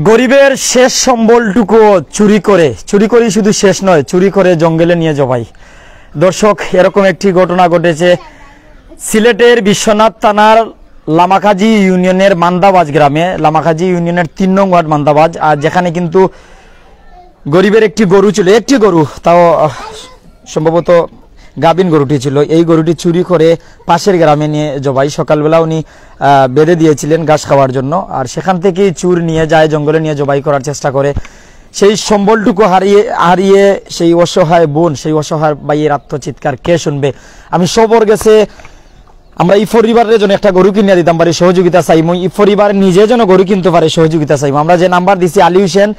গরিবের শেষ সম্বলটুকু চুরি করে শুধু শেষ নয়, চুরি করে জঙ্গলে নিয়ে জবাই। দর্শক, এরকম একটি ঘটনা ঘটেছে সিলেটের বিশ্বনাথ থানার লামাখাজি ইউনিয়নের মান্দাবাজ গ্রামে। লামাখাজি ইউনিয়নের 3 নং ওয়ার্ড মান্দাবাজ। আর যেখানে কিন্তু গরিবের একটি গরু ছিল, একটি গরু, তাও সম্ভবত গাভিন গরুটি ছিল। এই গরুটি চুরি করে পাশের গ্রামে নিয়ে জবাই। সকালবেলা উনি বেঁধে দিয়েছিলেন ঘাস খাওয়ার জন্য, আর সেখান থেকেই চুর নিয়ে যায়, জঙ্গলে নিয়ে জবাই করার চেষ্টা করে। সেই সম্বলটুকু হারিয়ে সেই অসহায় বোন, সেই অসহায় ভাইয়ের আত্মচিৎকার কে শুনবে? আমি সবর গেছে আমরা এই পরিবারের জন্য একটা গরু কিনে দিতাম পারি, সহযোগিতা চাইব। এই পরিবার নিজে যেন গরু কিনতে পারে, সহযোগিতা চাইব। আমরা যে নাম্বার দিছি আলী হোসেন,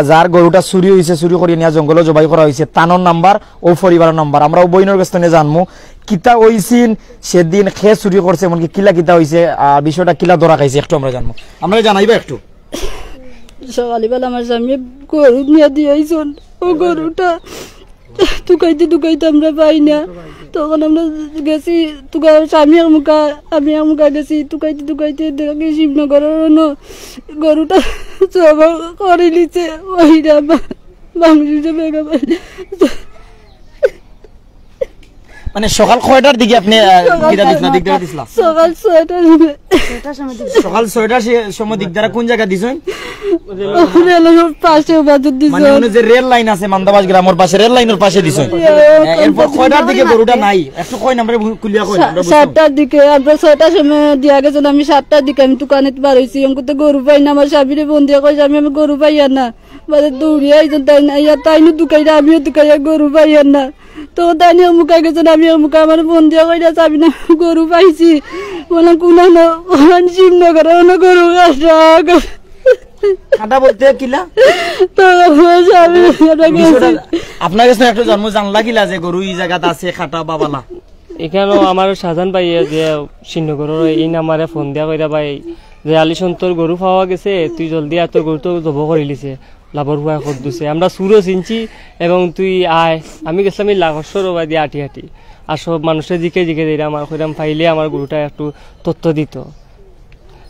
যার গরুটা চুরি হয়েছে, চুরি করিয়ে নিয়ে জঙ্গলে জবাই করা হয়েছে, তানোর নাম্বার ও পরিবারের নাম্বার আমরা ও বইনের কাছ থেকে জানবো কিতা হইছিন সেদিন, খে চুরি করছে, এমনকি কিলা কিতা হয়েছে, বিষয়টা কিলা ধরা খাইছে, একটু আমরা জানবো। আমরা জানাইবা একটু। সকালবেলা আমার স্বামী গরু নিয়ে দিয়েছেন, ও গরুটা টুকাইতে আমরা পাই না। তখন আমরা গেছি স্বামী আমি মুখা গেছি টুকাইতে দেখি শিবনগরের গরুটা সব করে নিচ্ছে, ওইটা বাংলাদেশে বেগা পাই। মানে সকাল 6টার দিকে আপনি সকাল 6টার সময় দিক দ্বারা কোন জায়গা দিছেন? যে রেল লাইন আছে মান্দাবাজ গ্রামের পাশে, রেল লাইনের পাশে দিছেন। এরপর 6টার দিকে গরুটা নাই, একটু কই নাম্বারে খুলিয়া কই? 7টার দিকে, আমরা 6টার সময় দিয়া গেছেন। আমি 7টার দিকে আমি দোকানে বার হয়েছি, আমি তো গরু পাই না। আমার স্বামীরে বন্দিয়া কইছে আমি গরু পাই না, বাদে দৌড়িয়ে আইছেন। তাইনু দুকাইরা, আমিও দুকাইয়া গরু পাই না। তো তাই মুখা গেছেন, আমি মুখা আমার বন্দিয়া কইরা চাবি না গরু পাইছি। বললাম কোন শিবনগর গরু খাটা বলতে কিলা আপনার কাছে একটু জন্ম জানলা কিলা যে গরু এই জায়গাতে আছে খাটা বাবালা? এখানেও আমার সাজান ভাই যে শ্রীনগরের এই নাম্বারে ফোন দিয়া কইরা ভাই যে আলিশন তোর গরু পাওয়া গেছে, তুই জলদি আর তোর গরু তো জব করে লিছে, লাভর হুয়া খোঁজ দিছে। আমরা সুরও চিনছি এবং তুই আয়। আমি গেছিলাম এই লাঘস্বর দিয়ে আটি আর সব মানুষের দিকে দিই আমার কইরাম পাইলে আমার গরুটা একটু তথ্য দিত।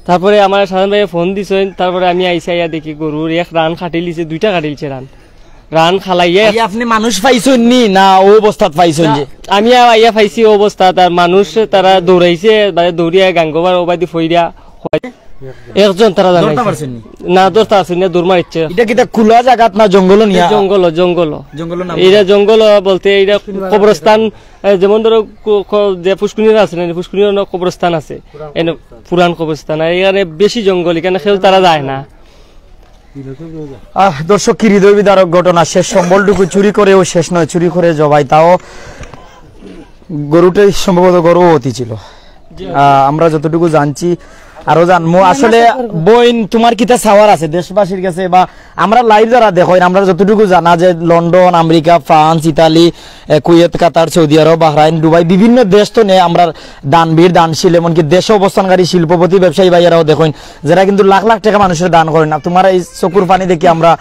তারপরে আমার সাধারণ ভাই ফোন দিছেন, তারপরে আমি আইসা দেখি গরুর এক রান খাটি লিছে, 2টা কাটি লিছে রান খালাইয়া। আপনি মানুষ পাইছেন নি না ও অবস্থাত পাইছেন? যে আমি আইয়া পাইছি ও অবস্থা, তার মানুষ তারা দৌড়াইছে, দৌড়িয়া গাঙ্গোবার ওবাদি ফইরা একজন তারা না দোস্ত আসেন না, দূর মারিচ্ছে। এটা কি খোলা জায়গা না জঙ্গল? জঙ্গল এটা জঙ্গল বলতে এইটা কবরস্থান। যেমন ধরো যে পুষ্কুনির আছে না, পুষ্কুনির কবরস্থান আছে, পুরান কবরস্থান। আর এখানে বেশি জঙ্গল, এখানে কেউ তারা যায় না। দর্শক, কি হৃদয় বিদারক ঘটনা। শেষ সম্বলটুকু চুরি করেও শেষ নয়, চুরি করে জবাই। তাও গরুটাই সম্ভবত গর্ভবতী ছিল, আমরা যতটুকু জানছি। আরো জানবো আসলে বইন তোমার কিতা সাওয়ার আছে দেশবাসীর কাছে, বা আমরা লাইভ যারা দেখো, আমরা যতটুকু জানা যে London, America, France, Italy, Kuwait, Qatar, Saudi Arab, Bahrain, Dubai, বিভিন্ন দেশ তো নেই আমরা দানবীর, দানশীল, এমনকি দেশে অবস্থানকারী শিল্পপতি, ব্যবসায়ী ভাইয়েরাও দেখেন যারা কিন্তু লাখ লাখ টাকা মানুষের দান করেন না। তোমার এই চকুর পানি দেখি আমরা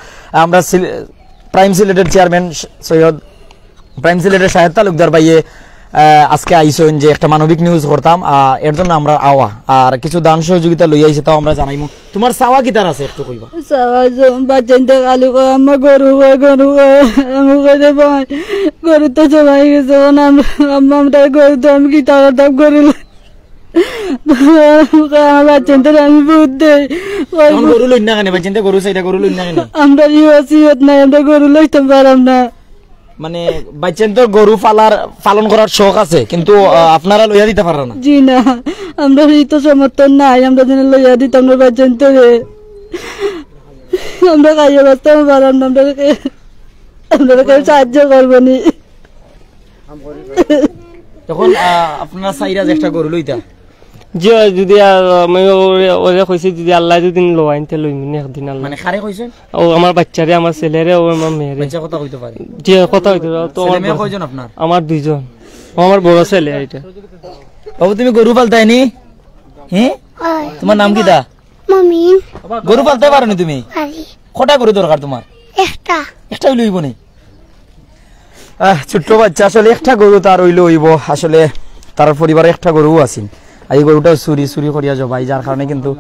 প্রাইম সিলেটের চেয়ারম্যান সৈয়দ, প্রাইম সিলেটের শাহেদ তালুকদার ভাইয়ে আজকে আইসেন যে একটা মানবিক নিউজ করতাম, এর জন্য আমরা আওয়া আর কিছু দান সহযোগিতা লই আইছে, তাও আমরা জানাইমু। তোমার চাওয়া কি তার আছে একটু কইবা? চাওয়া বাচ্চাতে খালি আমার গরু গরু তো জমাই গেছে, আমরা গরু তো আমি কি তার দাম করি আমার বাচ্চাতে আমি বুধ দেই। গরু লই না কেন বাচ্চাতে? গরু চাইটা গরু লই না কেন? আমরা ইউসিয়ত নাই, আমরা গরু লইতে পারাম না। মানে বাচ্চান তো গরু পালন করার শখ আছে, কিন্তু আপনারা লইয়া দিতে পারেন না? জি না, আমরা তো সমর্থন নাই, আমরা যেন লইয়া দিতাম না বাচ্চান তো, আমরা খাইয়া বাঁচতে পারাম না, আমরা কেউ সাহায্য করবো নি। তখন আপনারা চাইরা যে একটা গরু লইতা? জি, যদি আমি ওরে কইছি যদি আল্লাহ যদি লইন তে লইমিন একদিন। আল্লাহ মানে কারে কইছেন? ও আমার বাচ্চারে, আমার ছেলেরে, ও আমার মেয়েরে। বাচ্চা কথা কইতে পারে? জি কথা কইতে পারে। তো আমার মেয়ে কয়জন আপনার? আমার 2জন, আমার বড় ছেলে এটা। বাবু তুমি গরু পালতাই নি? হ্যাঁ, তোমার নাম কি? দা মমিন। গরু পালতে পারো নি তুমি? পারি। কটা গরু দরকার তোমার? একটা লইব নি? ছোট্ট বাচ্চা, আসলে একটা গরু তার হইলে হইব। আসলে তার পরিবারে একটা গরু আছিল, এই গরুটাও চুরি করিয়া জবাই, যার কারণে কিন্তু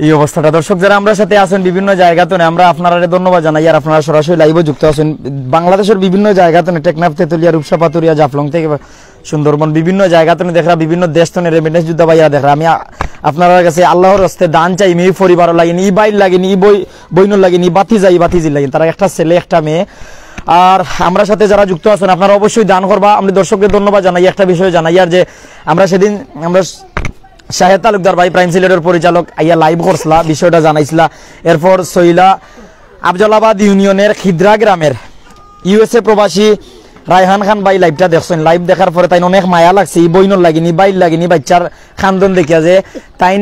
এই অবস্থাটা। দর্শক যারা আমরা সাথে আছেন বিভিন্ন জায়গাতে, আমরা আপনারা ধন্যবাদ জানাই। আর আপনারা সরাসরি লাইভে যুক্ত আছেন বাংলাদেশের বিভিন্ন জায়গাতে, টেকনাফ, তেতুলিয়া, রূপসা, পাতুরিয়া, জাফলং থেকে সুন্দরবন বিভিন্ন জায়গাতে দেখরা, বিভিন্ন দেশ তো রেমিটেন্স যুদ্ধ ভাইয়া দেখরা। আমি আপনার কাছে আল্লাহর হস্তে দান চাই, মেয়ে পরিবার লাগেনি, ই বাইর লাগেনি, ই বইনুর লাগেনি, বাতিজি লাগেনি, তারা একটা ছেলে একটা মেয়ে। আর আমরা সাথে যারা যুক্ত আছেন আপনারা অবশ্যই দান করবা। আমি দর্শকদের ধন্যবাদ জানাই। একটা বিষয় জানাই, আর যে আমরা সেদিন আমরা শাহেদ তালুকদার ভাই প্রাইম সিলেটের পরিচালক আইয়া লাইভ করছিলা, বিষয়টা জানাইছিলা। এরপর সইলা আফজলাবাদ ইউনিয়নের খিদ্রা গ্রামের ইউএসএ প্রবাসী রায়হান খান ভাই লাইভটা দেখছেন। লাইভ দেখার পরে তাই অনেক মায়া লাগছে, বইনর লাগেনি, বাইর লাগেনি, বাচ্চার খান্দন দেখিয়া যে তাই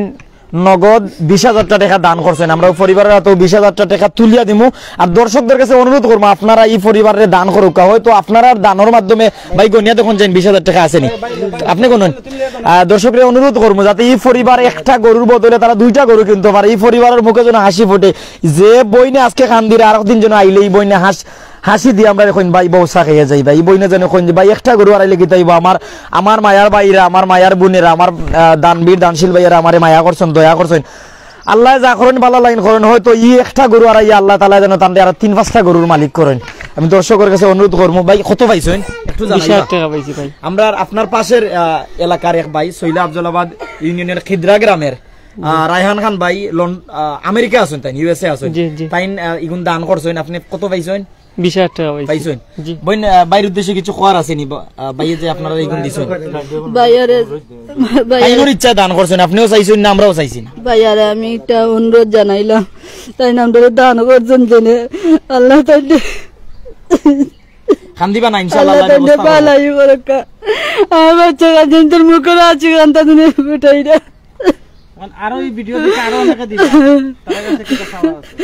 নগদ 20,000 টাকা দান করছেন। আমরা পরিবারের হাতে 20,000 টাকা তুলিয়া দিমু। আর দর্শকদের কাছে অনুরোধ করবো আপনারা এই পরিবারের দান করুক, হয়তো আপনারা দানের মাধ্যমে ভাই গনিয়া তখন যান 20,000 টাকা আসেনি আপনি কোন দর্শকরা অনুরোধ করবো যাতে এই পরিবার একটা গরুর বদলে তারা 2টা গরু কিনতে পারে। এই পরিবারের মুখে যেন হাসি ফোটে, যে বইনে আজকে খান দিলে আর একদিন যেন আইলে এই বইনে হাসি দিয়ে আমরা এখন ভাই বৌসা খাইয়া যাই। ভাই বইনে যেন এখন ভাই একটা গরু আড়াইলে কি তাইব আমার মায়ার ভাইরা, আমার মায়ার বোনেরা, আমার দানবীর দানশীল ভাইয়েরা আমারে মায়া করছেন, দয়া করছেন। আল্লাহ যা করেন ভালো লাইন করেন, হয়তো ই একটা গরু আড়াইয়া আল্লাহ তাআলা যেন তান্ডে আর 3-5টা গরুর মালিক করেন। আমি দর্শকের কাছে অনুরোধ করবো ভাই কত পাইছেন একটু জানাই। আমরা আপনার পাশের এলাকার এক ভাই সইলা আফজলাবাদ ইউনিয়নের খিদ্রা গ্রামের রায়হান খান ভাই আমেরিকা আছেন, তাই ইউএসএ আছেন, তাই ইগুন দান করছেন। আপনি কত পাইছেন? 20,000 টাকা পাইছেন। বইন বাইরের উদ্দেশ্যে কিছু কোয়ার আছে নি ভাই যে আপনারা ইগুন দিছেন? বাইরের ইচ্ছা দান করছেন, আপনিও চাইছেন না আমরাও চাইছি না। ভাইয়ারে আমি একটা অনুরোধ জানাইলাম, তাই নামটা দান করছেন জেনে আল্লাহ তাইলে খান দিবা না ইনশাআল্লাহ। আল্লাহ ভালাই বরকা আমার বাচ্চারা জিনদের মুখে আছে কান্তা দিনে উঠাই না। আরো এই ভিডিও দেখে আরো অনেকে দিবে, তার কাছে কি কথা আছে।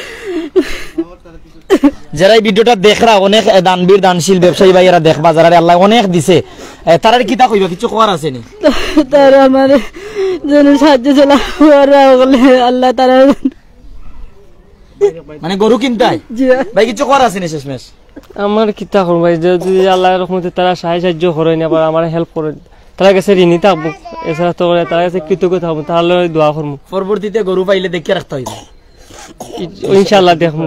যারা এই ভিডিওটা দেখরা অনেক দানবীর দানশীল ব্যবসায়ী ভাইয়েরা দেখবা, যারা আল্লাহ অনেক দিছে, তারার কিতা কইবা কিছু কোয়ার আছে নি? তারা আমার যেন সাহায্য চলা আল্লাহ তারা মানে গরু কিনতাই ভাই কিছু কোয়ার আছে নি? শেষমেশ আমার কিতা করব ভাই, যদি আল্লাহর রহমতে তারা সাহায্য করেন, আবার আমার হেল্প করেন, তারা কাছে ঋণী থাকবো, এছাড়া তো তারা কাছে কৃতজ্ঞ থাকবো, তাহলে দোয়া করবো। পরবর্তীতে গরু পাইলে দেখিয়ে রাখতে হইবে ইনশাআল্লাহ দেখবো।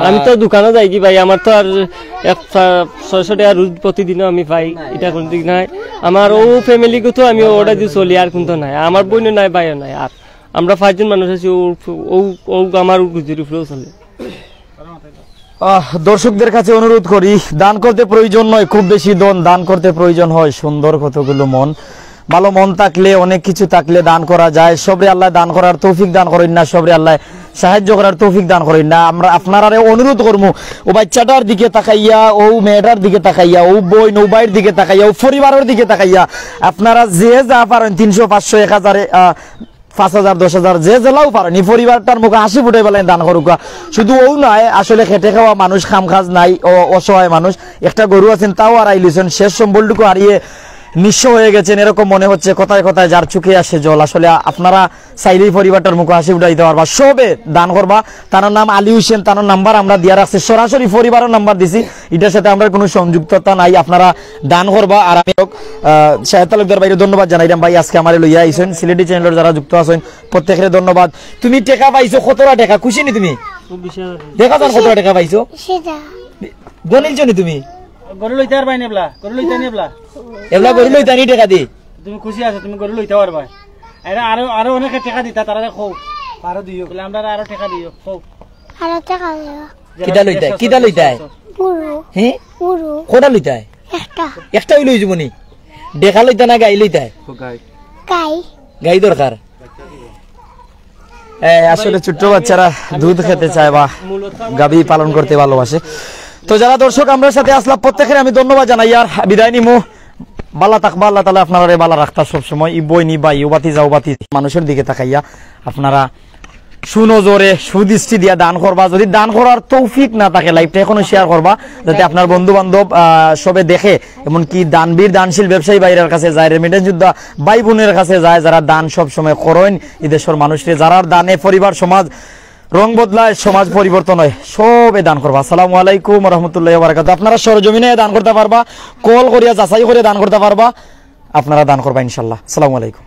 আমি তো দোকানে যাই কি ভাই, আমার তো আর 600 টাকা রোজ প্রতিদিনও আমি পাই, এটা কোন দিক নাই। আমার ও ফ্যামিলিকে তো আমি অর্ডার দিয়ে চলি, আর কিন্তু নাই, আমার বোনও নাই, ভাইও নাই, আর আমরা 5জন মানুষ আছি, ও আমার গুজরি ফ্লো চলে। দর্শকদের কাছে অনুরোধ করি, দান করতে প্রয়োজন নয় খুব বেশি দান করতে প্রয়োজন হয় সুন্দর কতগুলো মন। ভালো মন থাকলে, অনেক কিছু থাকলে দান করা যায়। সবরে আল্লাহ দান করার তৌফিক দান করেন না, সবরে আল্লাহ সাহায্য করার তৌফিক দান করেন না। আমরা আপনারা অনুরোধ করবো, ও বাচ্চাটার দিকে তাকাইয়া, ও মেয়েটার দিকে তাকাইয়া, ও বই নৌবাইয়ের দিকে তাকাইয়া, ও পরিবারের দিকে তাকাইয়া আপনারা যে যা পারেন 300, 500, 1000, 5,000, 10,000 যে জেলাও পারেন, এই পরিবারটার মুখে হাসি ফুটাই বলেন দান করুক। শুধু ও নয়, আসলে খেটে খাওয়া মানুষ, খাম খাজ নাই, অসহায় মানুষ, একটা গরু আছেন তাও হারাইলিছেন, শেষ সম্বলটুকু হারিয়ে নিঃস্ব হয়ে গেছেন, এরকম মনে হচ্ছে। কথায় কথায় যার চোখে আসে জল। আসলে আপনারা চাইলেই পরিবারটার মুখে হাসি উঠাইতে পারবা, সবে দান করবা। তার নাম আলী হোসেন, তার নাম্বার আমরা দিয়া রাখছি, সরাসরি পরিবারের নাম্বার দিছি, এটার সাথে আমরা কোনো সংযুক্ততা নাই। আপনারা দান করবা। আর আমি শাহেদ তালুকদার ভাইকে ধন্যবাদ জানাইলাম, ভাই আজকে আমার লইয়া আইছেন। সিলেটি চ্যানেলের যারা যুক্ত আছেন প্রত্যেকের ধন্যবাদ। তুমি টাকা পাইছো কতটা টাকা? খুশি নি তুমি? দেখা যান কতটা টাকা পাইছো, গনিলছো নি তুমি? গরু লইতে পারবাই নেবলা, গরু লইতে নেবলা, এবলা গরু লইতে নি টাকা দি? তুমি খুশি আছো, তুমি গরু লইতে পারবা। এরা আরো অনেকে টাকা দিতা, তারা খো আরো দিও বলে আমরা আরো টাকা দিও, খো আরো টাকা দিও। কিটা লইতে? কিটা লইতে? পুরো হ্যাঁ পুরো কোটা লইতে? একটাই লই যাবনি। দেখা লইতে না গাই লইতে? গাই দরকার। আসলে ছোট্ট বাচ্চারা দুধ খেতে চায় বা গাভী পালন করতে ভালোবাসে। তো যারা দর্শক আমরা সাথে আসলাম প্রত্যেকের আমি ধন্যবাদ জানাই। আর বিদায় নিমু। বালা থাকবা, আল্লাহ তাআলা আপনারা বালা রাখতা সবসময়। ই বই নি বাই ওবাতি যাও বাতি মানুষের দিকে তাকাইয়া আপনারা সুনজরে সুদৃষ্টি দিয়া দান করবা। যদি দান করার তৌফিক না থাকে লাইভটা এখনো শেয়ার করবা, যাতে আপনার বন্ধু বান্ধব সবে দেখে। এমনকি দানবীর দানশীল ব্যবসায়ী ভাইয়ের কাছে যায়, রেমিটেন্স যোদ্ধা ভাই বোনের কাছে যায়, যারা দান সব সময় করেন এই দেশের মানুষকে, যারা দানে পরিবার সমাজ রং বদলায়, সমাজ পরিবর্তন হয়, সবে দান করবা। আসসালামু আলাইকুম ওয়া রাহমাতুল্লাহি ওয়া বারাকাতুহু। আপনারা সরজমিনে দান করতে পারবা, কল করিয়া যাচাই করে দান করতে পারবা, আপনারা দান করবা ইনশাআল্লাহ। আসসালামু আলাইকুম।